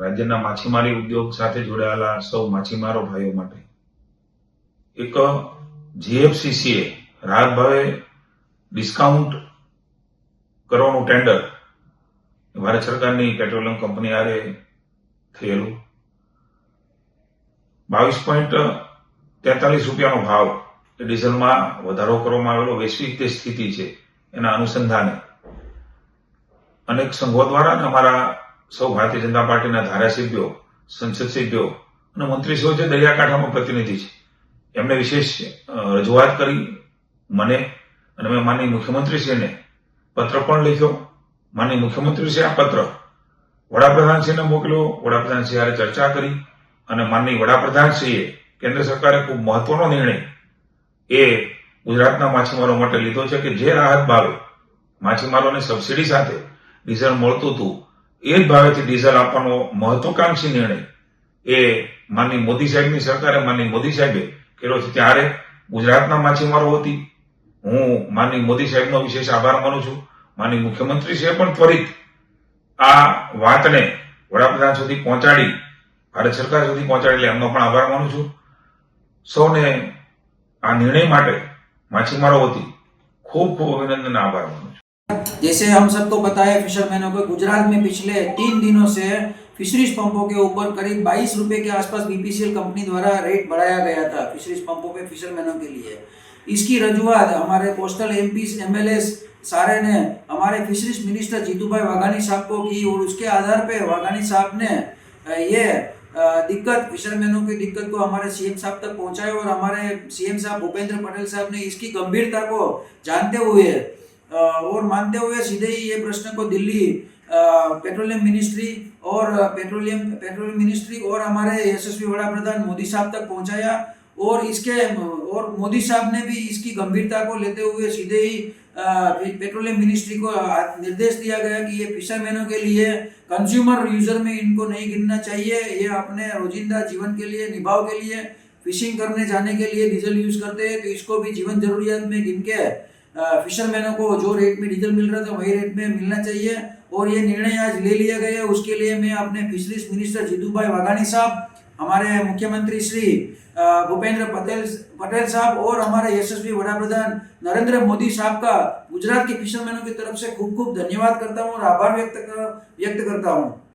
રાજ્યના માછીમારી ઉદ્યોગ સાથે જોડાયેલા સૌ માછીમારો ભાઈઓ માટે એક જીએફસીસીએ રાહત ભાવે ડિસ્કાઉન્ટ કરવાનું ટેન્ડર ભારત સરકારની પેટ્રોલિયમ કંપની આરે થયેલું 22.43 રૂપિયાનો ભાવ ડીઝલમાં વધારો કરવામાં આવેલો વૈશ્વિક જે સ્થિતિ છે એના અનુસંધાને અનેક સંઘો દ્વારા અને અમારા સૌ ભારતીય જનતા પાર્ટીના ધારાસભ્યો, સંસદ સભ્યો અને મંત્રીશ્રીઓ જે દરિયાકાંઠામાં પ્રતિનિધિ છે એમણે વિશેષ રજૂઆત કરી મને અને મેં માનનીય મુખ્યમંત્રીશ્રીને પત્ર પણ લખ્યો. માનનીય મુખ્યમંત્રીશ્રીએ આ પત્ર વડાપ્રધાનશ્રીને મોકલ્યો. વડાપ્રધાનશ્રી હારે ચર્ચા કરી અને માનનીય વડાપ્રધાનશ્રીએ કેન્દ્ર સરકારે ખૂબ મહત્વનો નિર્ણય એ ગુજરાતના માછીમારો માટે લીધો છે કે જે રાહત ભાવે માછીમારોને સબસિડી સાથે ડીઝલ મળતું હતું એ જ ભાવેથી ડીઝલ આપવાનો મહત્વાકાંક્ષી નિર્ણય એ માનનીય મોદી સાહેબની સરકારે, માનનીય મોદી સાહેબે કર્યો છે. ત્યારે ગુજરાતના માછીમારો વતી હું માનનીય મોદી સાહેબનો વિશેષ આભાર માનું છું. માનનીય મુખ્યમંત્રીશ્રીએ પણ ત્વરિત આ વાતને વડાપ્રધાન સુધી પહોંચાડી, ભારત સરકાર સુધી પહોંચાડી, એટલે એમનો પણ આભાર માનું છું. સૌને આ निर्णय માટે માછીમારો વતી खूब खूब अभिनंदन आभार मानूं छूं। जैसे हम सबको पता है फिशरमैनों को गुजरात में पिछले 3 दिनों से फिशरीज पंपों के ऊपर करीब 22 रुपए के आसपास बीपीसीएल कंपनी द्वारा रेट बढ़ाया गया था फिशरीज पंपों पे फिशरमैनों के लिए। इसकी रजूआत हमारे कोस्टल एमपीज एमएलएस सारे ने हमारे फिशरीज मिनिस्टर जीतूभाई वाघानी साहब को की और उसके आधार पे वाघानी साहब ने ये दिक्कत फिशरमैनों की दिक्कत को हमारे सीएम साहब तक पहुंचाए और हमारे सीएम साहब भूपेंद्र पटेल साहब ने इसकी गंभीरता को जानते हुए और मानते हुए सीधे ही ये प्रश्न को दिल्ली पेट्रोलियम मिनिस्ट्री और पेट्रोलियम मिनिस्ट्री और हमारे यशस्वी वड़ा प्रधान मोदी साहब तक पहुंचाया और मोदी साहब ने भी इसकी गंभीरता को लेते हुए सीधे ही पेट्रोलियम मिनिस्ट्री को निर्देश दिया गया कि ये फिशरमैनों के लिए कंज्यूमर यूजर में इनको नहीं गिनना चाहिए। ये अपने रोजिंदा जीवन के लिए, निभाव के लिए, फिशिंग करने जाने के लिए डीजल यूज करते हैं, तो इसको भी जीवन जरूरियात में गिन के फिशरमैनों को जो रेट में डीजल मिल रहा था वही रेट में मिलना चाहिए। और ये निर्णय आज ले लिया गया। उसके लिए मैं अपने फिशरीज मिनिस्टर जीतूभाई वाघानी साहब, हमारे मुख्यमंत्री श्री भूपेंद्र पटेल साहब और हमारे यशस्वी वड़ा प्रधान नरेंद्र मोदी साहब का गुजरात के फिशरमैनों की तरफ से खूब खूब धन्यवाद करता हूँ और आभार व्यक्त करता हूँ।